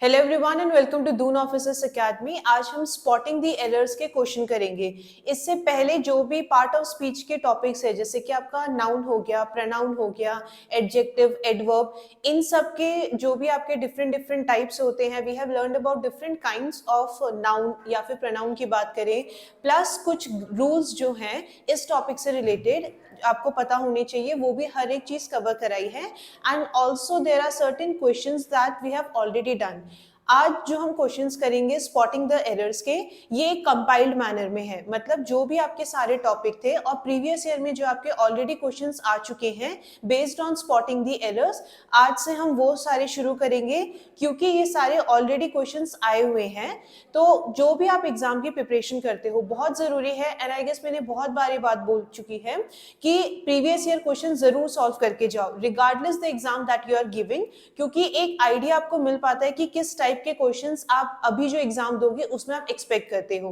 Hello everyone and welcome to Doon officers academy. आज हम spotting the errors के question करेंगे। इससे पहले जो भी पार्ट ऑफ स्पीच के टॉपिक्स है, जैसे कि आपका नाउन हो गया, प्रोनाउन हो गया, एडजेक्टिव, एडवर्ब, इन सब के जो भी आपके डिफरेंट टाइप्स होते हैं, we have learned about different kinds of noun या फिर प्रोनाउन की बात करें, प्लस कुछ रूल्स जो हैं इस टॉपिक से रिलेटेड आपको पता होने चाहिए, वो भी हर एक चीज कवर कराई है। And also there are certain questions that we have already done. आज जो हम क्वेश्चंस करेंगे स्पॉटिंग द एरर्स के, ये कंपाइल्ड मैनर में है, मतलब जो भी आपके सारे टॉपिक थे और प्रीवियस ईयर में जो आपके ऑलरेडी क्वेश्चंस आ चुके हैं based on spotting the errors, आज से हम वो सारे शुरू करेंगे क्योंकि ये सारे ऑलरेडी क्वेश्चंस आए हुए हैं। तो जो भी आप एग्जाम की प्रिपरेशन करते हो बहुत जरूरी है, एंड आई गेस मैंने बहुत बार ये बात बोल चुकी है कि प्रीवियस ईयर क्वेश्चन जरूर सॉल्व करके जाओ regardless the exam that you are giving, क्योंकि एक आइडिया आपको मिल पाता है कि किस टाइप के क्वेश्चंस आप अभी जो एग्जाम दोगे उसमें आप एक्सपेक्ट करते हो।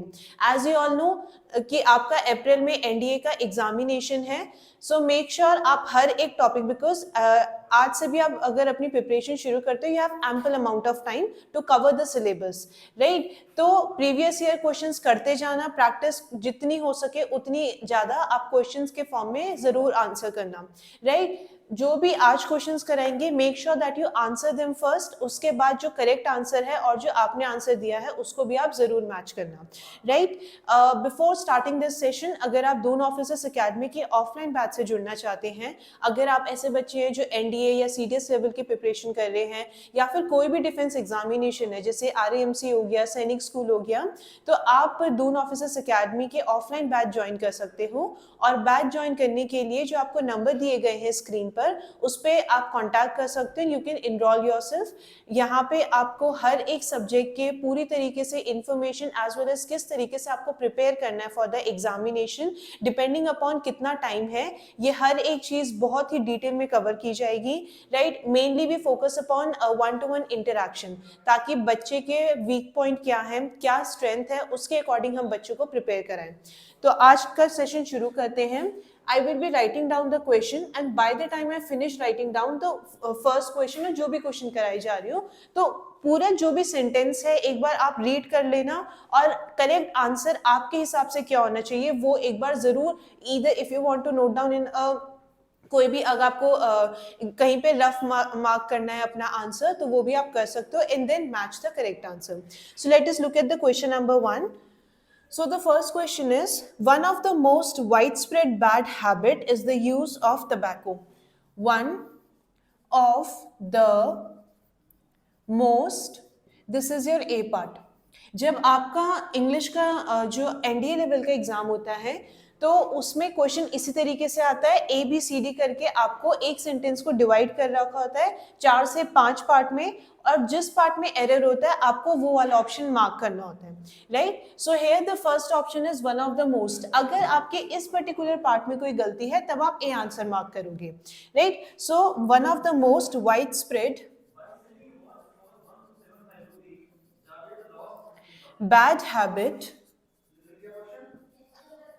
एज यू ऑल नो कि आपका अप्रैल में एनडीए का एग्जामिनेशन है, सो मेक श्योर आप हर एक टॉपिक, बिकॉज आज से भी आप अगर अपनी प्रिपरेशन शुरू करते हो, you have ample amount of time to cover the syllabus, right. तो प्रीवियस ईयर क्वेश्चंस करते जाना, प्रैक्टिस जितनी हो सके उतनी ज्यादा आप क्वेश्चंस के फॉर्म में जरूर आंसर करना, राइट। जो भी आज क्वेश्चंस कराएंगे make sure that you answer them first, उसके बाद जो करेक्ट आंसर है और जो आपने आंसर दिया है उसको भी आप जरूर मैच करना, right. Before starting this session, अगर आप दून ऑफिसर्स एकेडमी की ऑफलाइन बैच से जुड़ना चाहते हैं, अगर आप ऐसे बच्चे हैं जो एनडीए या सीडीएस लेवल की प्रिपरेशन कर रहे हैं या फिर कोई भी डिफेंस एग्जामिनेशन है जैसे आरएएमसी हो गया, सैनिक स्कूल हो गया, तो आप दून ऑफिसर्स एकेडमी के ऑफलाइन बैच ज्वाइन कर सकते हो। और बैच ज्वाइन करने के लिए जो आपको नंबर दिए गए हैं स्क्रीन पर, उस पे आप कांटेक्ट कर सकते हैं। You can enroll yourself. यहाँ पे आपको हर एक सब्जेक्ट के पूरी तरीके से इंफॉर्मेशन एज वेल एज किस तरीके से आपको प्रिपेयर करना है for the examination, depending upon कितना टाइम है, ये हर एक चीज बहुत ही डिटेल में कवर की जाएगी, राइट। मेनली भी focus upon one two one interaction, ताकि बच्चे के वीक पॉइंट क्या है, क्या स्ट्रेंथ है, उसके अकॉर्डिंग हम बच्चों को प्रिपेयर कराएं। तो आज का सेशन शुरू करते हैं। I will be writing down the question and by the time I finish writing down the first question, जो भी क्वेश्चन कराई जा रही हो, तो पूरा जो भी सेंटेंस है एक बार आप रीड कर लेना और करेक्ट आंसर आपके हिसाब से क्या होना चाहिए वो एक बार जरूर, either if you want to note down in कोई भी, अगर आपको कहीं पे रफ मार्क करना है अपना आंसर तो वो भी आप कर सकते हो, and then match the correct answer. So let us look at the question number 1. So the first question is, one of the most widespread bad habit is the use of tobacco. One of the most, this is your A part. जब आपका English का जो NDA level का exam होता है तो उसमें question इसी तरीके से आता है, ए बी सी डी करके आपको एक सेंटेंस को डिवाइड कर रखा होता है 4 से 5 पार्ट में, और जिस पार्ट में एरर होता है आपको वो वाला ऑप्शन मार्क करना होता है, right. So here the first option is one of the most. अगर आपके इस पर्टिकुलर पार्ट में कोई गलती है तब आप ए आंसर मार्क करोगे, right. So one of the most wide spread bad habit,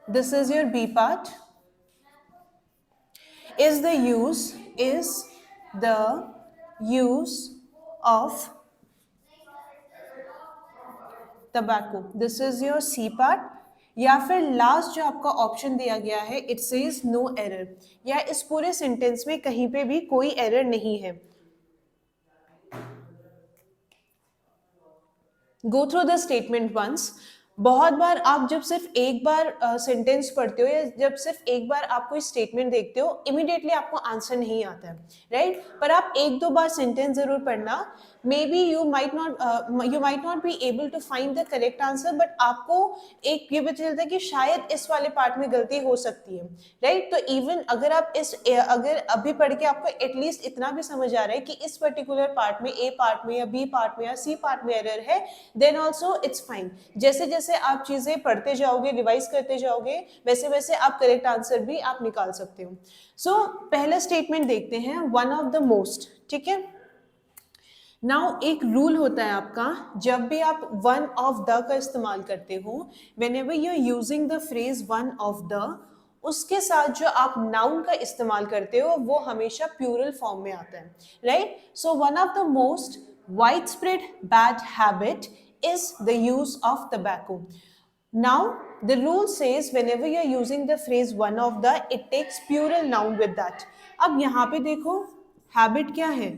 this is your B part, is the use of tobacco, this is your C part। या फिर लास्ट जो आपका ऑप्शन दिया गया है, इट सेज नो एरर, या इस पूरे सेंटेंस में कहीं पे भी कोई एरर नहीं है। Go through the statement once. बहुत बार आप जब सिर्फ एक बार सेंटेंस पढ़ते हो या जब सिर्फ एक बार आप कोई स्टेटमेंट देखते हो, इमीडिएटली आपको आंसर नहीं आता है, राइट। पर आप एक दो बार सेंटेंस जरूर पढ़ना। Maybe you might not be able to find the correct answer, but आपको एक ये पता चलता है कि शायद इस वाले पार्ट में गलती हो सकती है, राइट। तो इवन अगर आप अगर अभी पढ़ के आपको एटलीस्ट इतना भी समझ आ रहा है कि इस पर्टिकुलर पार्ट में, ए पार्ट में या बी पार्ट में या सी पार्ट में एरर है, देन ऑल्सो इट्स फाइन। जैसे जैसे आप चीजें पढ़ते जाओगे, रिवाइज करते जाओगे, वैसे वैसे आप करेक्ट आंसर भी आप निकाल सकते हो। सो पहला स्टेटमेंट देखते हैं, वन ऑफ द मोस्ट, ठीक है। नाउ एक रूल होता है आपका, जब भी आप वन ऑफ द का इस्तेमाल करते हो, whenever you are using the phrase one of the, उसके साथ जो आप नाउन का इस्तेमाल करते हो वो हमेशा प्लूरल फॉर्म में आता है, right? So one of the most widespread bad habit is the use of tobacco. Now the rule says whenever you are using the phrase one of the, it takes plural noun with that. अब यहाँ पे देखो habit क्या है,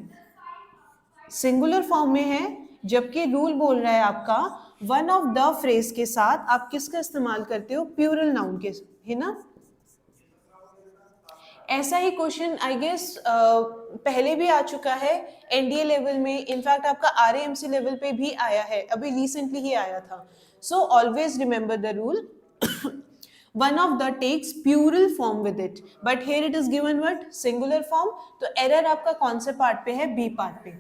singular form में है, जबकि rule बोल रहा है आपका वन ऑफ द फ्रेज के साथ आप किसका इस्तेमाल करते हो, प्लूरल नाउन के, है ना? ऐसा ही क्वेश्चन आई गेस पहले भी आ चुका है एनडीए लेवल में, इनफैक्ट आपका आरएएमसी लेवल पे भी आया है, अभी रिसेंटली ही आया था. So always remember the rule, one of the takes plural form with it, but here it is given what, singular form. तो एरर आपका कौन से पार्ट पे है, बी पार्ट पे,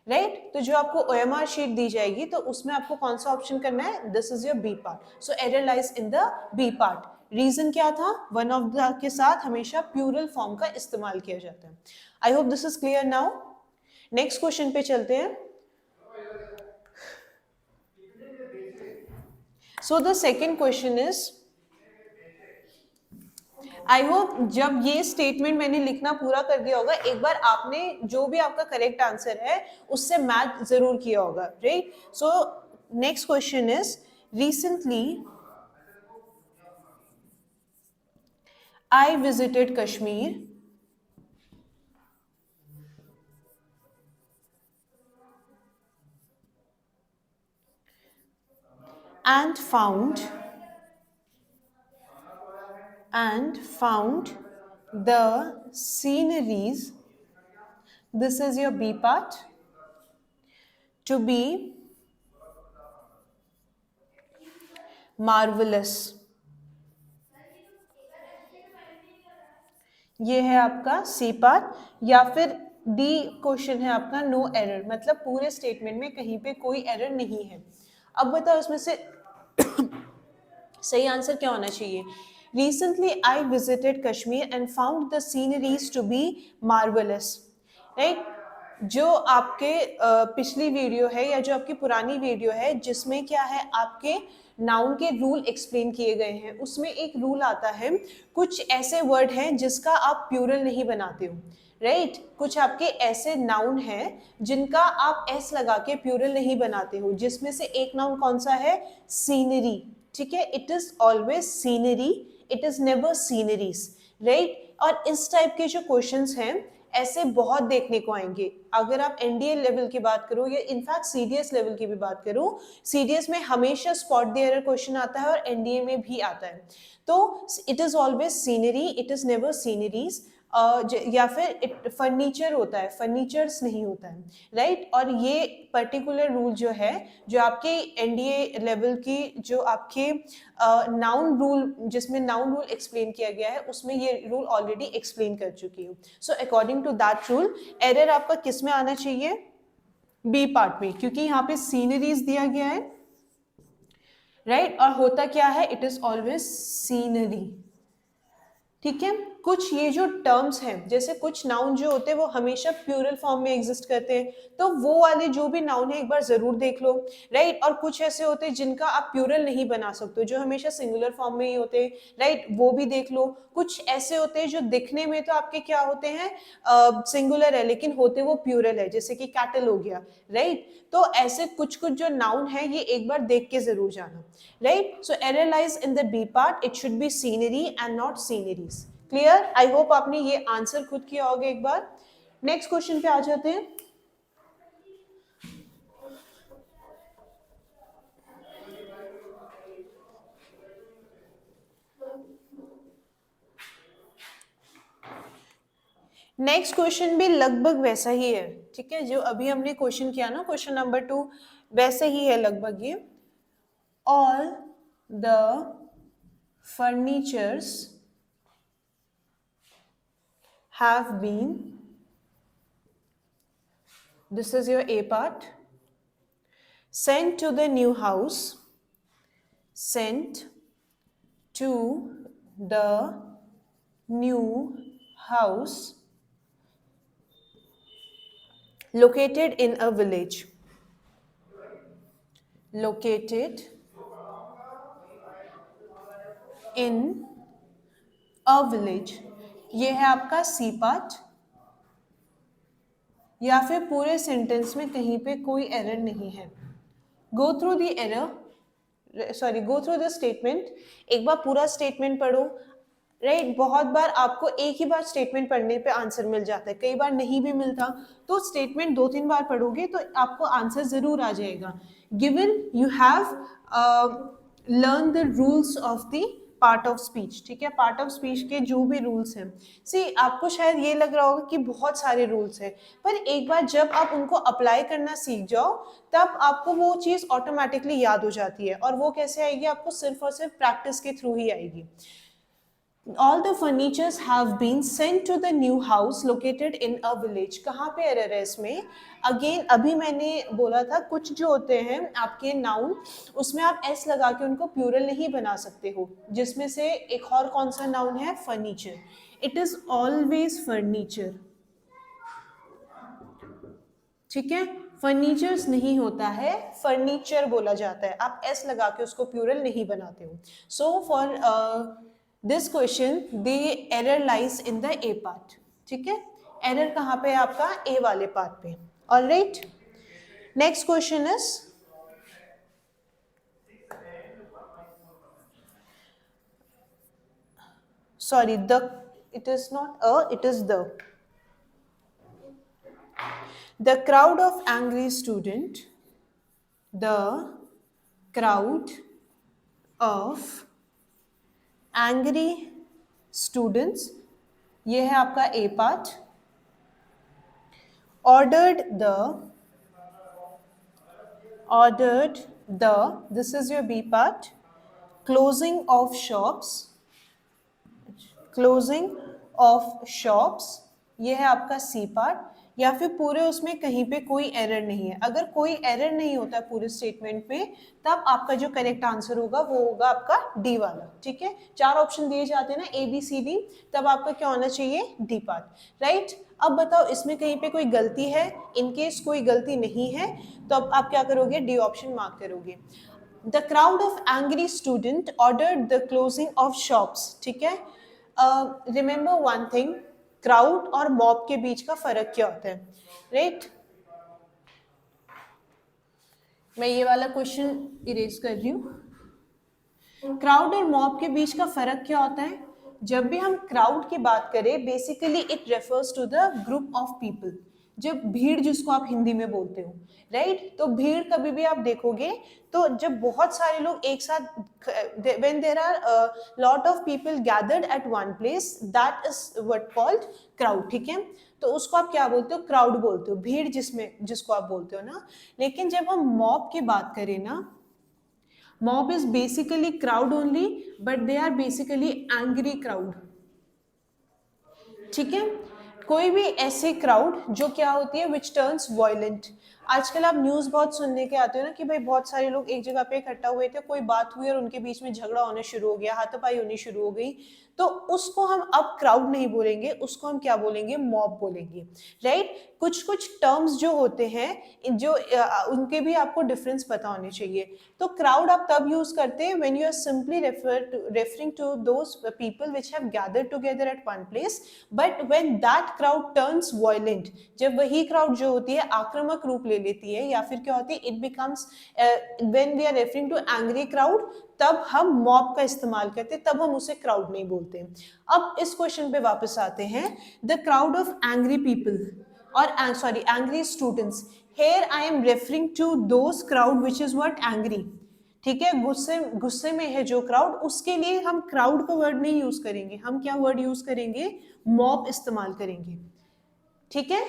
राइट? तो जो आपको ओएमआर शीट दी जाएगी तो उसमें आपको कौन सा ऑप्शन करना है, this is your B part. So error lies in the B part. Reason क्या था, वन ऑफ द के साथ हमेशा प्लूरल फॉर्म का इस्तेमाल किया जाता है. I hope this is clear now. Next question पे चलते हैं. So the second question is, I hope जब ये स्टेटमेंट मैंने लिखना पूरा कर दिया होगा, एक बार आपने जो भी आपका करेक्ट आंसर है उससे मैच जरूर किया होगा, right? So next question is, recently I visited Kashmir and found the sceneries, this is your B part, to be marvelous. ये है आपका सी पार्ट. या फिर डी क्वेश्चन है आपका नो एरर, मतलब पूरे स्टेटमेंट में कहीं पे कोई एरर नहीं है. अब बताओ इसमें से सही आंसर क्या होना चाहिए. Recently I visited Kashmir and found the sceneries to be marvellous, right? जो आपके पिछली वीडियो है या जो आपकी पुरानी वीडियो है जिसमें क्या है, आपके नाउन के रूल एक्सप्लेन किए गए हैं, उसमें एक रूल आता है, कुछ ऐसे वर्ड हैं जिसका आप प्लूरल नहीं बनाते हो, राइट? कुछ आपके ऐसे नाउन हैं जिनका आप एस लगा के प्लूरल नहीं बनाते हो, जिसमें से एक नाउन कौन सा है, सीनरी. ठीक है, it is always scenery, it is never sceneries, right? और इस टाइप के जो क्वेश्चंस हैं ऐसे बहुत देखने को आएंगे. अगर आप एनडीए लेवल की बात करो या इनफैक्ट सीडीएस लेवल की भी बात करो, सीडीएस में हमेशा स्पॉट द एरर क्वेश्चन आता है और एनडीए में भी आता है. तो it is always scenery, it is never sceneries. या फिर फर्नीचर होता है, फर्नीचर्स नहीं होता है, राइट? और ये पर्टिकुलर रूल जो है, जो आपके एनडीए लेवल की जो आपके नाउन रूल, जिसमें नाउन रूल एक्सप्लेन किया गया है, उसमें ये रूल ऑलरेडी एक्सप्लेन कर चुकी हूँ. So according to that rule error आपका किस में आना चाहिए, बी पार्ट में, क्योंकि यहाँ पे सीनरीज दिया गया है, राइट? और होता क्या है, इट इज ऑलवेज सीनरी. ठीक है, कुछ ये जो टर्म्स हैं, जैसे कुछ नाउन जो होते हैं वो हमेशा प्लूरल फॉर्म में एग्जिस्ट करते हैं, तो वो वाले जो भी नाउन है एक बार जरूर देख लो, राइट? और कुछ ऐसे होते हैं जिनका आप प्लूरल नहीं बना सकते, जो हमेशा सिंगुलर फॉर्म में ही होते हैं, राइट? वो भी देख लो. कुछ ऐसे होते हैं जो दिखने में तो आपके क्या होते हैं, सिंगुलर है लेकिन होते वो प्लूरल है, जैसे कि कैटल हो गया, राइट? तो ऐसे कुछ कुछ जो नाउन है ये एक बार देख के जरूर जाना, right? So error lies in the B part, it should be scenery and not sceneries. Clear? I hope आपने ये आंसर खुद किया होगा एक बार. नेक्स्ट क्वेश्चन पे आ जाते हैं. नेक्स्ट क्वेश्चन भी लगभग वैसा ही है, ठीक है, जो अभी हमने क्वेश्चन किया ना, क्वेश्चन नंबर 2, वैसे ही है लगभग ये. All the furnitures have been, this is your A part, sent to the new house, sent to the new house located in a village, located in a village, ये है आपका सी part, या फिर पूरे सेंटेंस में कहीं पे कोई एरर नहीं है। Go through the error, sorry go through the statement, एक बार पूरा स्टेटमेंट पढ़ो। राइट, बहुत बार आपको एक ही बार स्टेटमेंट पढ़ने पे आंसर मिल जाता है, कई बार नहीं भी मिलता, तो स्टेटमेंट 2-3 बार पढ़ोगे तो आपको आंसर जरूर आ जाएगा। Given you have learn the rules of the part of speech, ठीक है, पार्ट ऑफ स्पीच के जो भी रूल्स हैं, सी आपको शायद ये लग रहा होगा कि बहुत सारे रूल्स हैं, पर एक बार जब आप उनको अप्लाई करना सीख जाओ तब आपको वो चीज़ ऑटोमेटिकली याद हो जाती है, और वो कैसे आएगी, आपको सिर्फ और सिर्फ प्रैक्टिस के थ्रू ही आएगी। All the furnitures have been sent to the new house located in a village. कहाँ पे एरर है इसमें? अगेन अभी मैंने बोला था कुछ जो होते हैं आपके नाउन, उसमें आप एस लगा के उनको प्लूरल नहीं बना सकते हो, जिसमें से एक और कौन सा नाउन है, furniture. It is always furniture, ठीक है, फर्नीचर्स नहीं होता है, फर्नीचर बोला जाता है, आप एस लगा के उसको प्लूरल नहीं बनाते हो। So for this question the error lies in the A part, ठीक है, एरर कहाँ पे है आपका, ए वाले पार्ट पे। Alright, next question is sorry the, it is not a, it is the crowd of angry student, the crowd of angry students, ये है आपका A part. ordered the, this is your B part, closing of shops, ये है आपका सी part, या फिर पूरे उसमें कहीं पे कोई एरर नहीं है। अगर कोई एरर नहीं होता है पूरे स्टेटमेंट में, तब आपका जो करेक्ट आंसर होगा वो होगा आपका डी वाला, ठीक है, 4 ऑप्शन दिए जाते हैं ना, ए बी सी डी, तब आपका क्या होना चाहिए, डी पार्ट। राइट, अब बताओ इसमें कहीं पे कोई गलती है, इनकेस कोई गलती नहीं है तो अब आप क्या करोगे, डी ऑप्शन मार्क करोगे। The crowd of angry student ordered the closing of shops, ठीक है। रिमेंबर वन थिंग, क्राउड और मॉब के बीच का फर्क क्या होता है, राइट। मैं ये वाला क्वेश्चन इरेज कर रही हूँ। क्राउड और मॉब के बीच का फर्क क्या होता है, जब भी हम क्राउड की बात करें, basically it refers to the group of people, जब भीड़ जिसको आप हिंदी में बोलते हो, राइट, तो भीड़ कभी भी आप देखोगे तो जब बहुत सारे लोग एक साथ, when there are lot of people gathered at one place, that is what called crowd, ठीक है, तो उसको आप क्या बोलते हो, क्राउड बोलते हो, भीड़ जिसको आप बोलते हो ना। लेकिन जब हम मॉब की बात करें ना, mob is basically crowd only, but they are basically angry crowd, ठीक है, कोई भी ऐसे क्राउड जो क्या होती है, विच टर्न्स वायलेंट। आजकल आप न्यूज़ बहुत सुनने के आते हो ना कि भाई बहुत सारे लोग एक जगह पे इकट्ठा हुए थे, कोई बात हुई और उनके बीच में झगड़ा होना शुरू हो गया, हाथापाई होनी शुरू हो गई, तो उसको हम अब क्राउड नहीं बोलेंगे, उसको हम क्या बोलेंगे, मॉब बोलेंगे, राइट। कुछ कुछ टर्म्स जो होते हैं जो उनके भी आपको डिफरेंस पता होने चाहिए। तो क्राउड आप तब यूज करते हैं when you are simply referring to those people which have gathered together at one place, but when that crowd turns violent, जब वही क्राउड जो होती है आक्रामक रूप ले लेती है, या फिर क्या होती है, it becomes, when we are referring to angry crowd, तब हम मॉब का इस्तेमाल करते हैं, तब हम उसे क्राउड नहीं बोलते। अब इस क्वेश्चन पे वापस आते हैं, the crowd of angry people और sorry angry students, here I am referring to those crowd which is what, angry, ठीक है, गुस्से में है जो क्राउड, उसके लिए हम क्राउड का वर्ड नहीं यूज करेंगे, हम क्या वर्ड यूज करेंगे, मॉब इस्तेमाल करेंगे, ठीक है।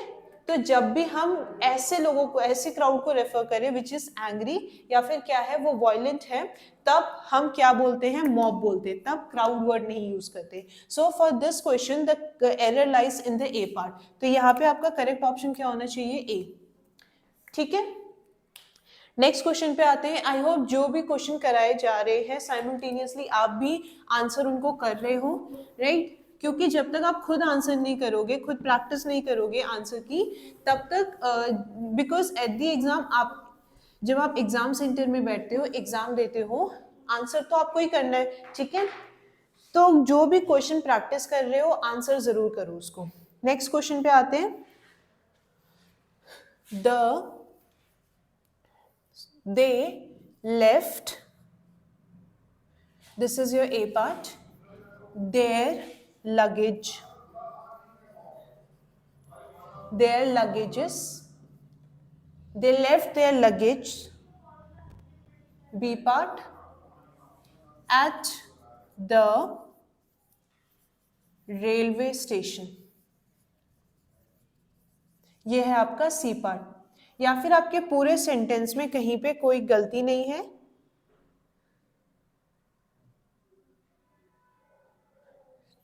तो जब भी हम ऐसे लोगों को, ऐसे क्राउड को रेफर करें विच इज एंग्री, या फिर क्या है वो वायलेंट है, तब हम क्या बोलते हैं, मॉब बोलते हैं, तब क्राउड वर्ड नहीं यूज करते। So for this question the error lies in the A part, तो यहाँ पे आपका करेक्ट ऑप्शन क्या होना चाहिए, ए, ठीक है। नेक्स्ट क्वेश्चन पे आते हैं। आई होप जो भी क्वेश्चन कराए जा रहे हैं साइमल्टेनियसली आप भी आंसर उनको कर रहे हो, राइट, क्योंकि जब तक आप खुद आंसर नहीं करोगे, खुद प्रैक्टिस नहीं करोगे आंसर की, तब तक, बिकॉज एट द एग्जाम, आप जब आप एग्जाम सेंटर में बैठते हो, एग्जाम देते हो, आंसर तो आपको ही करना है, ठीक है, तो जो भी क्वेश्चन प्रैक्टिस कर रहे हो आंसर जरूर करो उसको। नेक्स्ट क्वेश्चन पे आते हैं। They left, this is your A part, their luggage, their luggages, they left their luggage, B part, at the railway station. ये है आपका सी पार्ट। या फिर आपके पूरे सेंटेंस में कहीं पे कोई गलती नहीं है,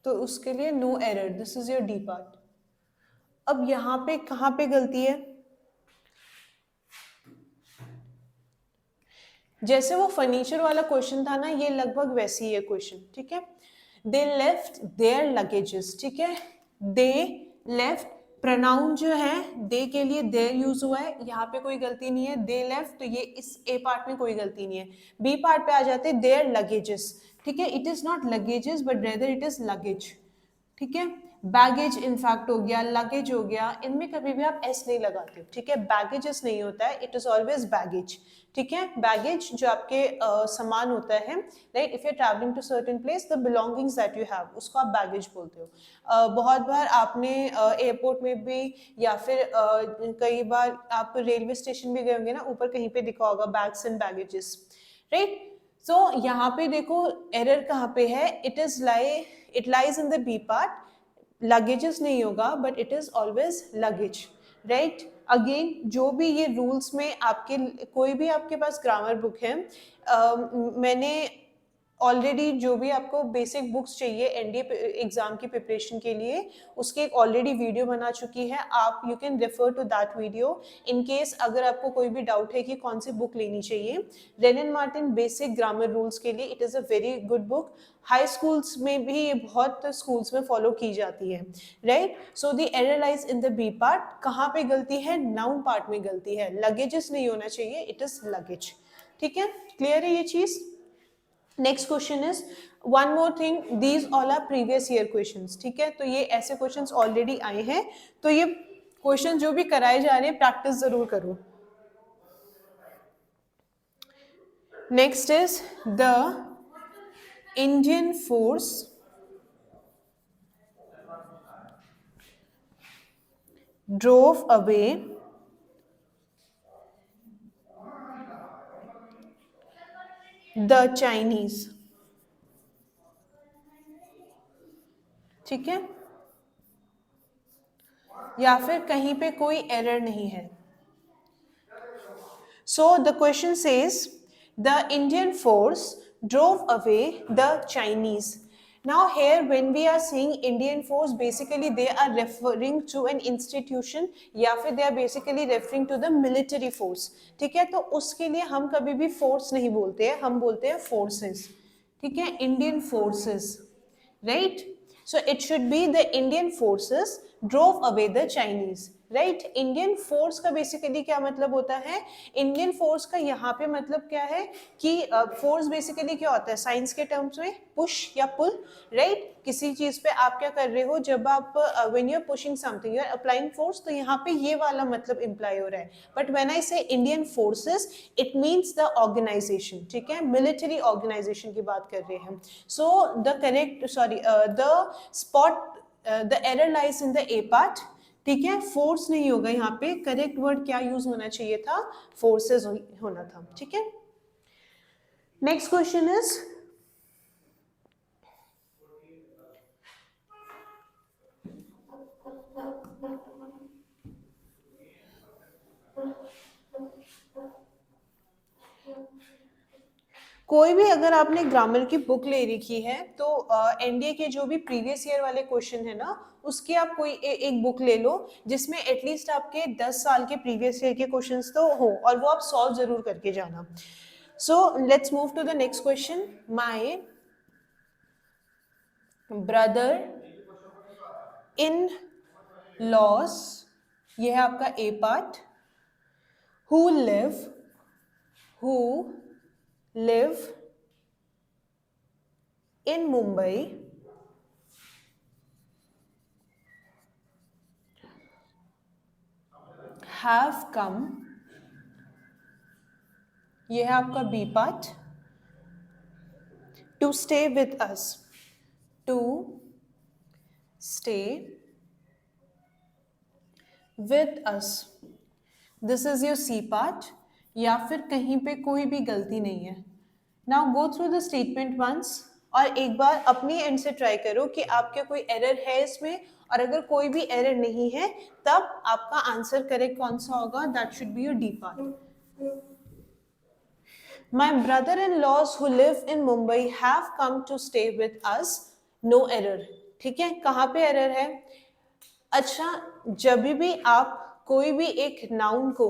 तो उसके लिए no error, this is your D part. अब यहां पे कहां पे गलती है, जैसे वो फर्नीचर वाला क्वेश्चन था ना, ये लगभग वैसी ही है क्वेश्चन, ठीक है। दे लेफ्ट देयर लगेजेस, ठीक है। दे लेफ्ट, प्रोनाउन जो है दे के लिए देयर यूज हुआ है, यहाँ पे कोई गलती नहीं है। दे लेफ्ट, तो ये इस ए पार्ट में कोई गलती नहीं है। बी पार्ट पे आ जाते हैं देयर लगेजेस, ठीक है। It is not luggages but rather it is luggage, ठीक है। बैगेज इनफैक्ट हो गया, लगेज हो गया, इनमें कभी भी आप एस नहीं लगाते हो, ठीक है। बैगेजेस नहीं होता है, इट इज ऑलवेज बैगेज, ठीक है। बैगेज जो आपके सामान होता है, right, if you are travelling to certain place, the belongings that you have, उसको आप बैगेज बोलते हो। बहुत बार आपने एयरपोर्ट में भी या फिर कई बार आप रेलवे स्टेशन भी गए होंगे ना, ऊपर कहीं पे दिखा होगा bags and baggages, right. So यहाँ पे देखो एरर कहाँ पे है, it lies in the B part. Luggages नहीं होगा but it is always luggage, right. Again जो भी ये रूल्स में आपके कोई भी आपके पास ग्रामर बुक है, मैंने ऑलरेडी जो भी आपको बेसिक बुक्स चाहिए एनडीए एग्जाम की प्रिपरेशन के लिए, उसकी एक ऑलरेडी वीडियो बना चुकी है, आप you can refer to that video in case अगर आपको कोई भी डाउट है कि कौन सी बुक लेनी चाहिए। रेनन मार्टिन बेसिक ग्रामर रूल्स के लिए it is a very good book. High schools में भी ये बहुत स्कूल्स में फॉलो की जाती है, right. So the error lies in the B part. कहाँ पे गलती है, नाउन पार्ट में गलती है, लगेजेस नहीं होना चाहिए, इट इज लगेज, ठीक है। क्लियर है ये चीज। Next question is one more thing, these all our previous year questions, ठीक है। तो ये ऐसे क्वेश्चंस ऑलरेडी आए हैं, तो ये क्वेश्चन जो भी कराए जा रहे हैं प्रैक्टिस जरूर करो। Next is the Indian force drove away the Chinese, ठीक है। या फिर कहीं पे कोई एरर नहीं है। So the question says the Indian force drove away the Chinese. Now here when we are saying Indian force, basically they are referring to an institution या फिर they are basically referring to the military force, ठीक है। तो उसके लिए हम कभी भी force नहीं बोलते हैं, हम बोलते हैं forces, ठीक है। Indian forces, right? So it should be the Indian forces drove away the Chinese, right. Indian force का बेसिकली क्या मतलब होता है, इंडियन फोर्स का यहाँ पे मतलब क्या है कि फोर्स बेसिकली क्या होता है साइंस के टर्म्स में, पुश या पुल, राइट। किसी चीज पे आप क्या कर रहे हो, जब आप when you are pushing something you are applying force, तो यहाँ पे ये वाला मतलब इम्प्लाई हो रहा है। But when I say Indian forces it means the organisation, ठीक है, मिलिट्री ऑर्गेनाइजेशन की बात कर रहे हैं हम। So the correct the spot the error lies in the A part, ठीक है। फोर्स नहीं होगा यहाँ पे, करेक्ट वर्ड क्या यूज होना चाहिए था, फोर्सेस होना था, ठीक है। नेक्स्ट क्वेश्चन इज कोई भी अगर आपने ग्रामर की बुक ले रखी है तो एनडीए के जो भी प्रीवियस ईयर वाले क्वेश्चन है ना, उसकी आप कोई एक बुक ले लो जिसमें एटलीस्ट आपके 10 साल के प्रीवियस ईयर के क्वेश्चंस तो हो, और वो आप सॉल्व जरूर करके जाना। So let's move to the next question. My brother in laws, ये है आपका A part, who live in Mumbai have come, ये है आपका B part, to stay with us, to stay with us, this is your C part, या फिर कहीं पे कोई भी गलती नहीं है। Now go through the statement once, और एक बार अपनी एंड से ट्राई करो कि आपके कोई एरर है इसमें, और अगर कोई भी एरर नहीं है तब आपका आंसर करेक्ट कौन सा होगा, that should be your D part. My brother in laws who live in Mumbai have come to stay with us, no error. ठीक है, कहाँ पे एरर है? अच्छा, जब भी आप कोई भी एक नाउन को,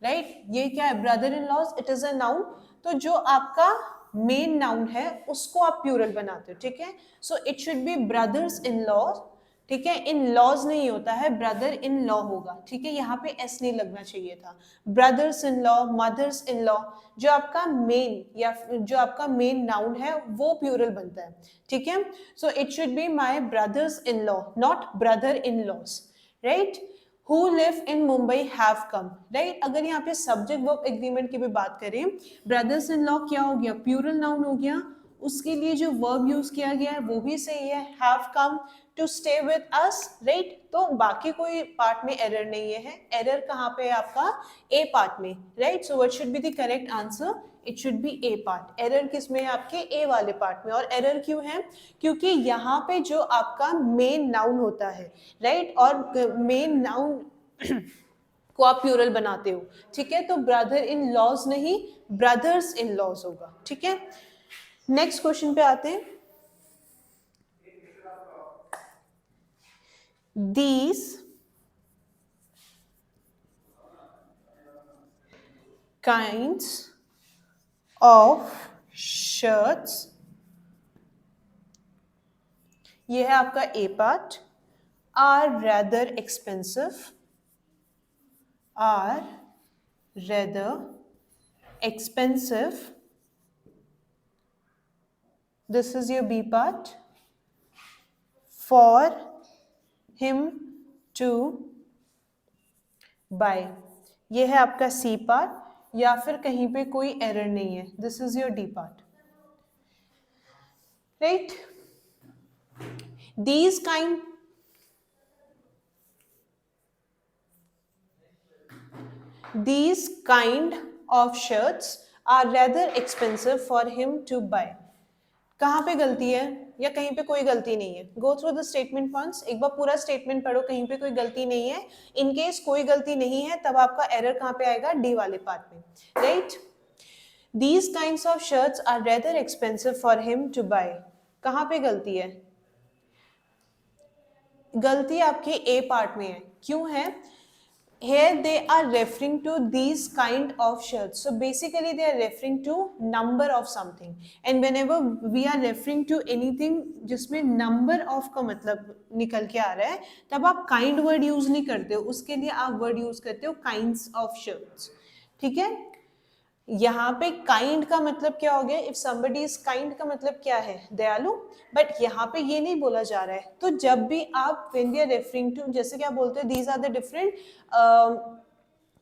राइट, ये क्या है, brother in laws, it is a noun, तो जो आपका मेन नाउन है उसको आप प्लूरल बनाते हो। ठीक है, so it should B brothers in law. ठीक है, इन लॉज नहीं होता है, ब्रदर इन लॉ होगा। ठीक है, यहाँ पे एस नहीं लगना चाहिए था। Brothers in law, mother's in law, जो आपका मेन या जो आपका मेन नाउन है वो प्लूरल बनता है। ठीक है, so it should be my brothers in law, not brother in laws, right. Who live in Mumbai have come, right? अगर यहाँ पे सब्जेक्ट वर्ब एग्रीमेंट की भी बात करें, ब्रदर्स इन लॉ क्या हो गया, प्लूरल नाउन हो गया, उसके लिए जो वर्ब यूज किया गया है वो भी सही है, have come to stay with us, right. तो बाकी कोई पार्ट में एरर नहीं है, एरर कहाँ पे है आपका, ए पार्ट में, right. So what should be the correct answer, it should B A part. Error किस में है, आपके ए वाले पार्ट में। और एरर क्यों है, क्योंकि यहाँ पे जो आपका मेन नाउन होता है, राइट, और मेन नाउन को आप प्लूरल बनाते हो। ठीक है, तो ब्रदर इन लॉज नहीं, ब्रदर्स इन लॉज होगा। ठीक है, नेक्स्ट क्वेश्चन पे आते हैं। These kinds of shirts, ये है आपका A part, are rather expensive, are rather expensive, this is your B part, for him to buy, ये है आपका सी पार्ट, या फिर कहीं पे कोई एरर नहीं है, this is your D part, right. These kind of shirts are rather expensive for him to buy, कहाँ पे गलती है या कहीं पे कोई गलती नहीं है? Go through the statement once, एक बार पूरा स्टेटमेंट पढ़ो, कहीं पे कोई गलती नहीं है। इन केस कोई गलती नहीं है तब आपका एरर कहाँ पे आएगा, डी वाले पार्ट में, right. These kinds of shirts are rather expensive for him to buy, कहाँ पे गलती है? गलती आपके ए पार्ट में है, क्यों है? Here they are referring to these kind of shirts. So basically they are referring to number of something. And whenever we are referring to anything जिसमें number of का मतलब निकल के आ रहा है, तब आप kind word use नहीं करते हो, उसके लिए आप word use करते हो kinds of shirts. ठीक है, यहाँ पे काइंड का मतलब क्या हो गया, इफ समबडी इज काइंड का मतलब क्या है, दयालु, बट यहाँ पे ये नहीं बोला जा रहा है। तो जब भी आप when we are referring to, जैसे क्या बोलते हैं, these are the different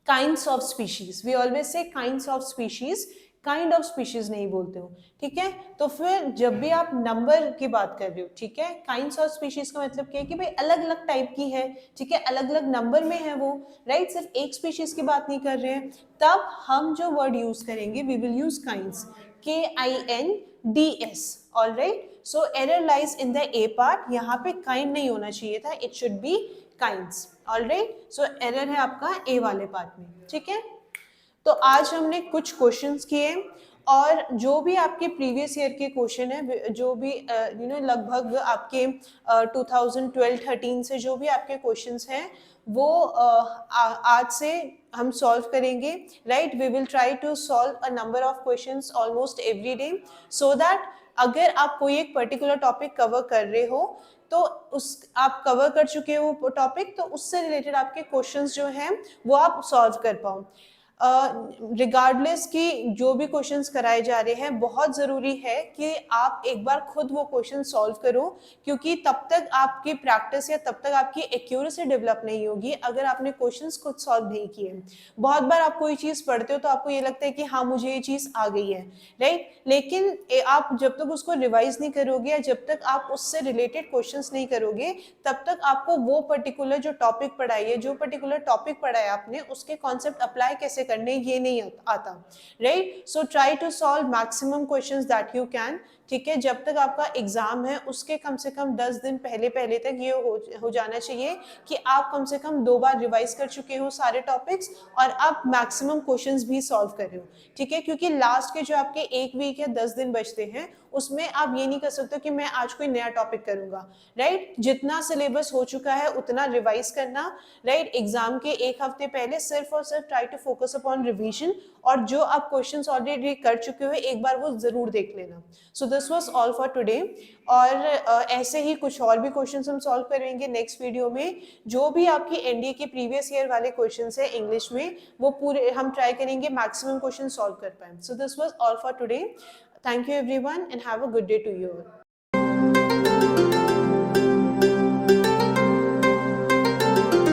kinds of species, we always say kinds of species, kind of species नहीं बोलते हो। ठीक है, तो फिर जब भी आप नंबर की बात कर रहे हो, ठीक है, काइंड्स ऑफ स्पीशीज का मतलब क्या है कि भाई अलग अलग टाइप की है, ठीक है, अलग अलग नंबर में है वो, राइट, सिर्फ एक स्पीशीज की बात नहीं कर रहे हैं। तब हम जो वर्ड यूज करेंगे, we will use kinds, KINDS, alright. So error lies in the A part, यहाँ पे काइंड नहीं होना चाहिए था, it should be kinds, alright. So error है आपका ए वाले पार्ट में। ठीक है, तो आज हमने कुछ क्वेश्चंस किए, और जो भी आपके प्रीवियस ईयर के क्वेश्चन है, जो भी लगभग आपके 2012-13 से जो भी आपके क्वेश्चंस हैं वो आज से हम सॉल्व करेंगे, right. We will try to solve a number of questions almost every day, so that अगर आप कोई एक पर्टिकुलर टॉपिक कवर कर रहे हो तो उस आप कवर कर चुके हो टॉपिक, तो उससे रिलेटेड आपके क्वेश्चंस जो हैं वो आप सॉल्व कर पाओ। रिगार्डलेस कि जो भी क्वेश्चंस कराए जा रहे हैं, बहुत ज़रूरी है कि आप एक बार खुद वो क्वेश्चन सॉल्व करो, क्योंकि तब तक आपकी प्रैक्टिस या तब तक आपकी एक्यूरेसी डेवलप नहीं होगी अगर आपने क्वेश्चंस खुद सॉल्व नहीं किए। बहुत बार आप कोई चीज़ पढ़ते हो तो आपको ये लगता है कि हाँ, मुझे ये चीज़ आ गई है, राइट? लेकिन आप जब तक उसको रिवाइज नहीं करोगे या जब तक आप उससे रिलेटेड क्वेश्चंस नहीं करोगे, तब तक आपको वो पर्टिकुलर जो टॉपिक पढ़ाई है, जो पर्टिकुलर टॉपिक पढ़ा है आपने, उसके कॉन्सेप्ट अप्लाई कैसे करने ये नहीं आता, right? So try to solve maximum questions that you can. ठीक है, जब तक आपका एग्जाम है उसके कम से कम 10 दिन पहले पहले तक ये हो जाना चाहिए कि आप कम से कम 2 बार रिवाइज कर चुके हो सारे टॉपिक्स और आप मैक्सिमम क्वेश्चंस भी सॉल्व कर रहे हो। ठीक है, क्योंकि लास्ट के जो आपके 1 वीक या 10 दिन बचते हैं उसमें आप ये नहीं कर सकते कि मैं आज कोई नया टॉपिक करूंगा, राइट? जितना सिलेबस हो चुका है उतना रिवाइज करना, राइट? एग्जाम के 1 हफ्ते पहले सिर्फ और सिर्फ try to focus upon revision, और जो आप क्वेश्चंस ऑलरेडी कर चुके हो एक बार वो जरूर देख लेना। So this was all for today. और ऐसे ही कुछ और भी क्वेश्चंस हम सॉल्व करेंगे नेक्स्ट वीडियो में। जो भी आपकी एनडीए के प्रीवियस ईयर वाले क्वेश्चंस है इंग्लिश में, वो पूरे हम ट्राई करेंगे मैक्सिमम क्वेश्चन सॉल्व कर पाए। So this was all for today. Thank you everyone and have a good day to you all.